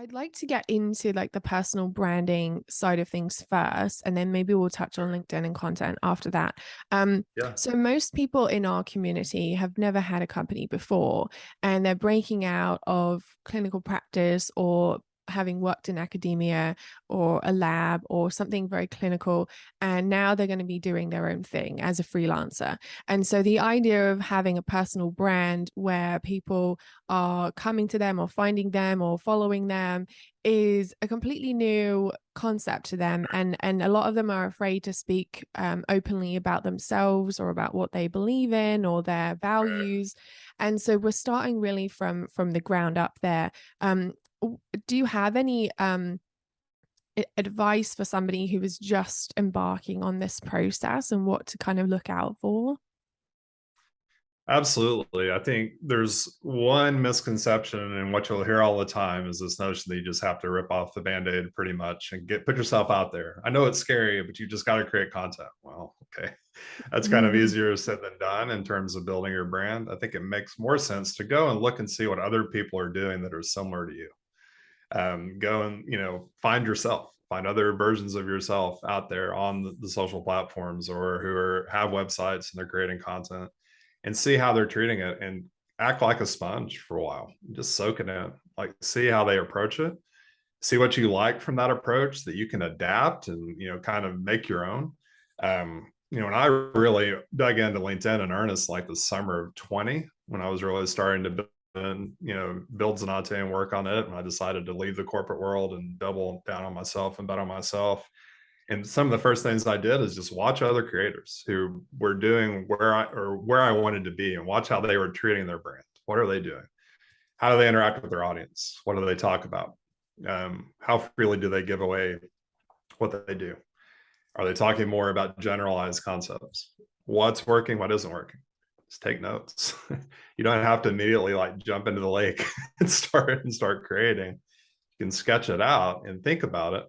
I'd like to get into like the personal branding side of things first, and then maybe we'll touch on LinkedIn and content after that. Yeah. So most people in our community have never had a company before, and they're breaking out of clinical practice or having worked in academia or a lab or something very clinical, and now they're going to be doing their own thing as a freelancer. And so the idea of having a personal brand where people are coming to them or finding them or following them is a completely new concept to them, and a lot of them are afraid to speak openly about themselves or about what they believe in or their values. And so we're starting really from the ground up there. Do you have any advice for somebody who is just embarking on this process and what to kind of look out for? Absolutely. I think there's one misconception, and what you'll hear all the time is this notion that you just have to rip off the band-aid pretty much and put yourself out there. I know it's scary, but you just got to create content. Well, okay. That's kind of Mhm. easier said than done in terms of building your brand. I think it makes more sense to go and look and see what other people are doing that are similar to you. Go and find yourself, find other versions of yourself out there on the social platforms, or have websites and they're creating content, and see how they're treating it, and act like a sponge for a while. Just soak it in, like see how they approach it, see what you like from that approach that you can adapt and kind of make your own. When I really dug into LinkedIn in earnest, like the summer of 20, when I was really starting to build Zanate and work on it, and I decided to leave the corporate world and double down on myself and bet on myself. And some of the first things I did is just watch other creators who were doing where I wanted to be, and watch how they were treating their brand. What are they doing? How do they interact with their audience? What do they talk about? How freely do they give away what they do? Are they talking more about generalized concepts? What's working? What isn't working? Just take notes. You don't have to immediately like jump into the lake and start creating. You can sketch it out and think about it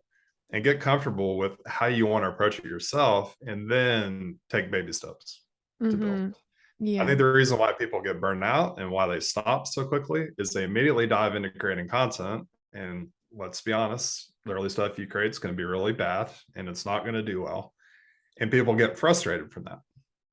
and get comfortable with how you want to approach it yourself, and then take baby steps to build. Mhm. I Yeah. think the reason why people get burned out and why they stop so quickly is they immediately dive into creating content. And let's be honest, the early stuff you create is going to be really bad and it's not going to do well. And people get frustrated from that.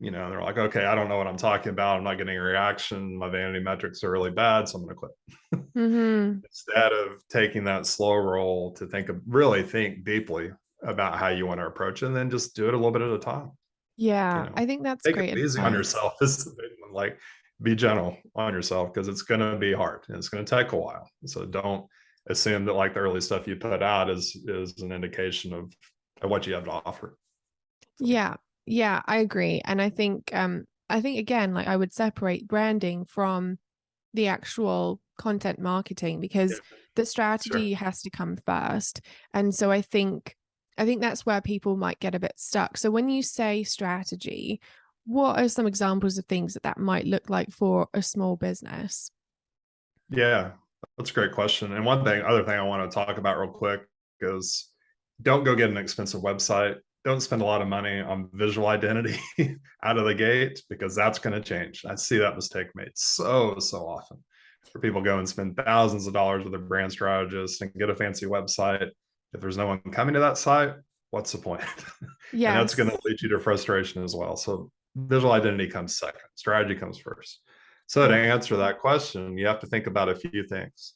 They're like, okay, I don't know what I'm talking about. I'm not getting a reaction. My vanity metrics are really bad. So I'm going to quit. Mhm. Instead of taking that slow roll to really think deeply about how you want to approach it, and then just do it a little bit at a time. you Yeah, know I think that's Take it great easy on advice. yourself. This is the big one. Like, be gentle on yourself, because it's going to be hard and it's going to take a while. So don't assume that like the early stuff you put out is an indication of what you have to offer. So Yeah. Yeah, I agree. And I think again, like I would separate branding from the actual content marketing yeah, because the sure. strategy has to come first. And so I think that's where people might get a bit stuck. So when you say strategy, what are some examples of things that might look like for a small business? Yeah, that's a great question. And other thing I want to talk about real quick is, don't go get an expensive website. Don't spend a lot of money on visual identity out of the gate, because that's going to change. I see that mistake made so often, where people go and spend thousands of dollars with a brand strategist and get a fancy website. If there's no one coming to that site, what's the point? And that's going Yes. to lead you to frustration as well. So visual identity comes second, strategy comes first. So to Okay. answer that question, you have to think about a few things.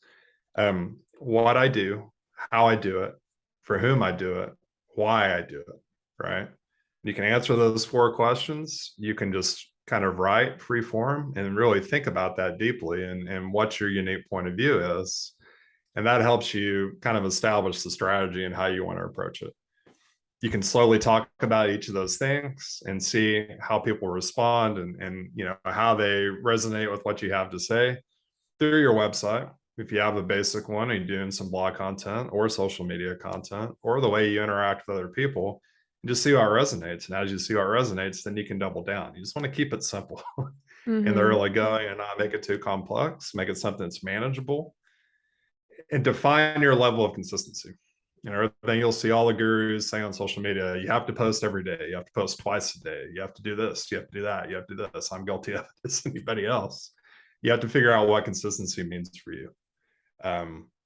What I do, how I do it, for whom I do it, why I do it, right? You can answer those four questions. You can just kind of write free form and really think about that deeply, and what your unique point of view is. And that helps you kind of establish the strategy and how you want to approach it. You can slowly talk about each of those things and see how people respond, and how they resonate with what you have to say through your website. If you have a basic one and you're doing some blog content or social media content, or the way you interact with other people, and just see how it resonates. And as you see how it resonates, then you can double down. You just want to keep it simple in the Mm-hmm. early going, and not make it too complex. Make it something that's manageable, and define your level of consistency. Everything you'll see all the gurus saying on social media, you have to post every day, you have to post twice a day, you have to do this, you have to do that, you have to do this. I'm guilty of it as anybody else. You have to figure out what consistency means for you.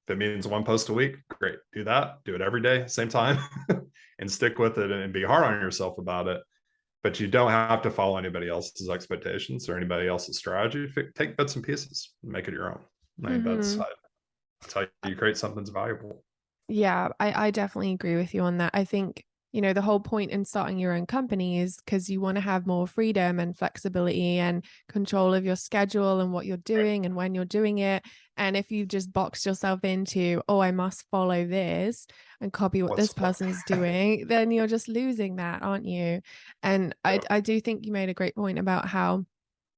If it means one post a week, great. Do that. Do it every day, same time, and stick with it and be hard on yourself about it. But you don't have to follow anybody else's expectations or anybody else's strategy. Take bits and pieces and make it your own. I think Hmm. that's how you create something that's valuable. Yeah, I definitely agree with you on that. I think, the whole point in starting your own company is because you want to have more freedom and flexibility and control of your schedule and what you're doing and when you're doing it. And if you just box yourself into, oh, I must follow this and copy what What's this person's doing, then you're just losing that, aren't you? And I, yeah, I do think you made a great point about how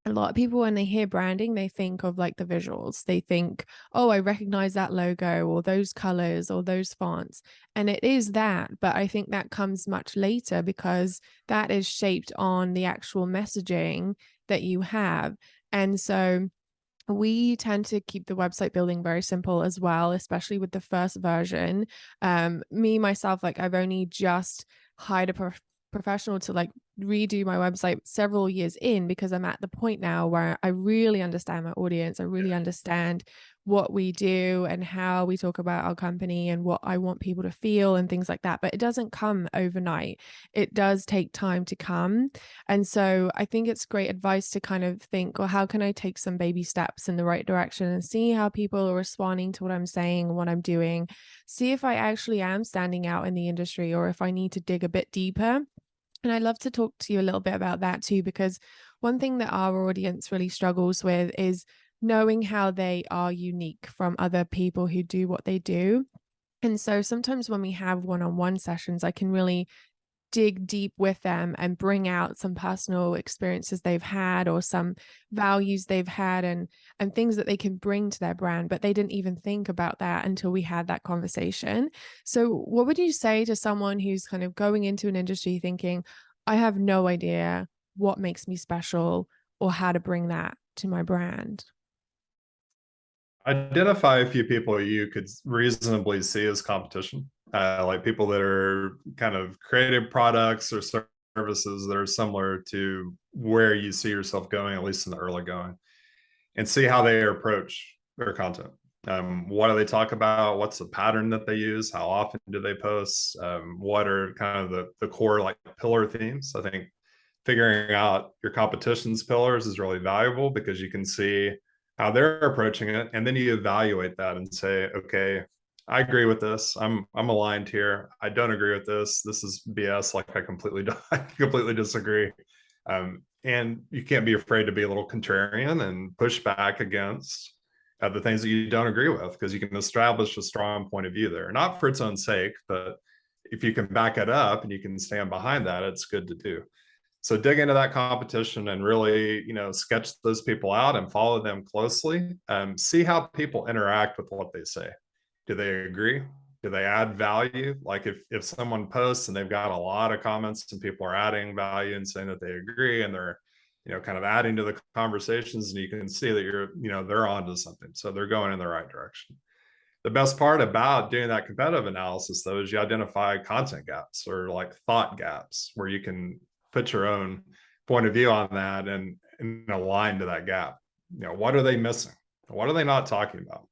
a lot of people when they hear branding they think of like the visuals. They think, oh, I recognize that logo or those colors or those fonts, and it is that, but I think that comes much later because that is shaped on the actual messaging that you have. And so we tend to keep the website building very simple as well, especially with the first version. Me myself, like I've only just hired a professional to like redo my website several years in because I'm at the point now where I really understand my audience. I really understand what we do and how we talk about our company and what I want people to feel and things like that. But it doesn't come overnight. It does take time to come. And so I think it's great advice to kind of think, well, how can I take some baby steps in the right direction and see how people are responding to what I'm saying, what I'm doing, see if I actually am standing out in the industry or if I need to dig a bit deeper. And I'd love to talk to you a little bit about that too, because one thing that our audience really struggles with is knowing how they are unique from other people who do what they do. And so sometimes when we have one on one sessions, I can really dig deep with them and bring out some personal experiences they've had or some values they've had and things that they can bring to their brand, but they didn't even think about that until we had that conversation. So what would you say to someone who's kind of going into an industry thinking, I have no idea what makes me special or how to bring that to my brand? identify a few people you could reasonably see as competition, like people that are kind of creative products or services that are similar to where you see yourself going, at least in the early going, and see how they approach their content. What do they talk about? What's the pattern that they use? How often do they post? What are kind of the core like pillar themes? I think figuring out your competition's pillars is really valuable because you can see how they're approaching it, and then you evaluate that and say, okay, I agree with this. I'm aligned here. I don't agree with this. This is BS. Like I completely disagree. And you can't be afraid to be a little contrarian and push back against the things that you don't agree with, because you can establish a strong point of view there, not for its own sake, but if you can back it up and you can stand behind that, it's good to do. So dig into that competition and really, sketch those people out and follow them closely. See how people interact with what they say. Do they agree? Do they add value? Like if someone posts and they've got a lot of comments and people are adding value and saying that they agree and they're, kind of adding to the conversations, and you can see that they're onto something. So they're going in the right direction. The best part about doing that competitive analysis, though, is you identify content gaps or like thought gaps where you can put your own point of view on that and align to that gap. What are they missing? What are they not talking about?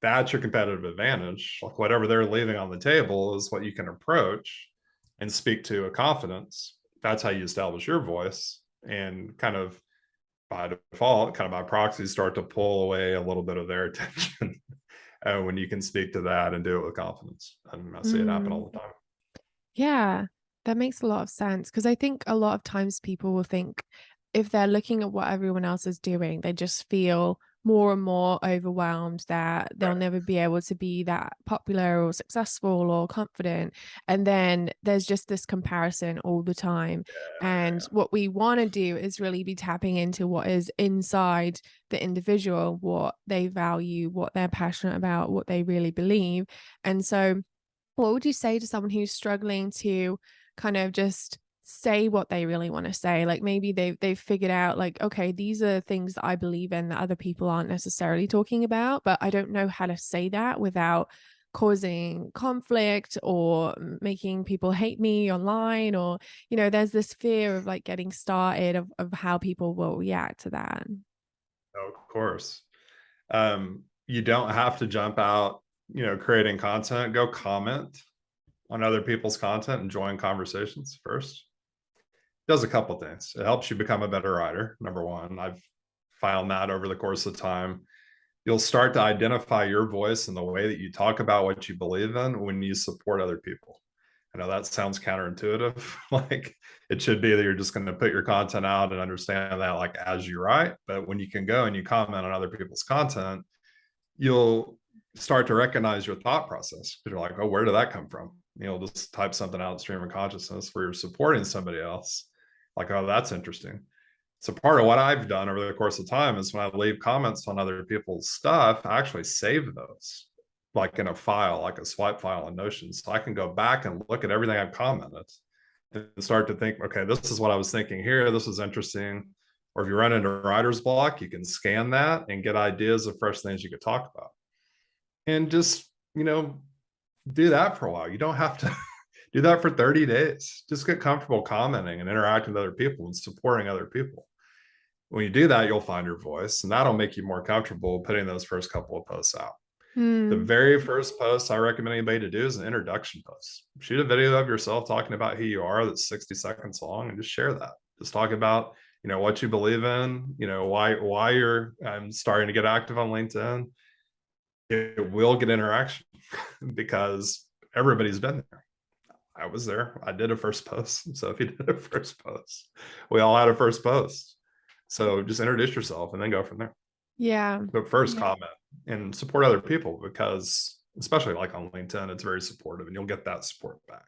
That's your competitive advantage. Like whatever they're leaving on the table is what you can approach and speak to a confidence. That's how you establish your voice and kind of by default, kind of by proxy, start to pull away a little bit of their attention when you can speak to that and do it with confidence. And I see it happen Mm. all the time. Yeah, that makes a lot of sense because I think a lot of times people will think if they're looking at what everyone else is doing, they just feel more and more overwhelmed that they'll Right. never be able to be that popular or successful or confident. And then there's just this comparison all the time. And Yeah. what we want to do is really be tapping into what is inside the individual, what they value, what they're passionate about, what they really believe. And so what would you say to someone who's struggling to kind of just say what they really want to say? Like maybe they've figured out like, okay, these are things that I believe in that other people aren't necessarily talking about, but I don't know how to say that without causing conflict or making people hate me online or there's this fear of like getting started of how people will react to that. Of course. You don't have to jump out creating content, go comment on other people's content and join conversations first. It does a couple things. It helps you become a better writer. Number one, I've found that over the course of time, you'll start to identify your voice and the way that you talk about what you believe in when you support other people. I know that sounds counterintuitive. Like it should be that you're just going to put your content out and understand that like as you write. But when you can go and you comment on other people's content, you'll start to recognize your thought process. You're like, oh, where did that come from? Just type something out in stream of consciousness where you're supporting somebody else. Like, oh, that's interesting. So part of what I've done over the course of time is when I leave comments on other people's stuff, I actually save those like in a file, like a swipe file in Notion. So I can go back and look at everything I've commented and start to think, okay, this is what I was thinking here. This is interesting. Or if you run into writer's block, you can scan that and get ideas of fresh things you could talk about. And just, do that for a while. You don't have to do that for 30 days. Just get comfortable commenting and interacting with other people and supporting other people. When you do that, you'll find your voice, and that'll make you more comfortable putting those first couple of posts out. The Mm. very first post I recommend anybody to do is an introduction post. Shoot a video of yourself talking about who you are that's 60 seconds long and just share that. Just talk about, what you believe in, why you're starting to get active on LinkedIn. It will get interaction because everybody's been there. I was there. I did a first post. So if you did a first post, we all had a first post. So just introduce yourself and then go from there. Yeah. But first Yeah. comment and support other people because especially like on LinkedIn, it's very supportive and you'll get that support back.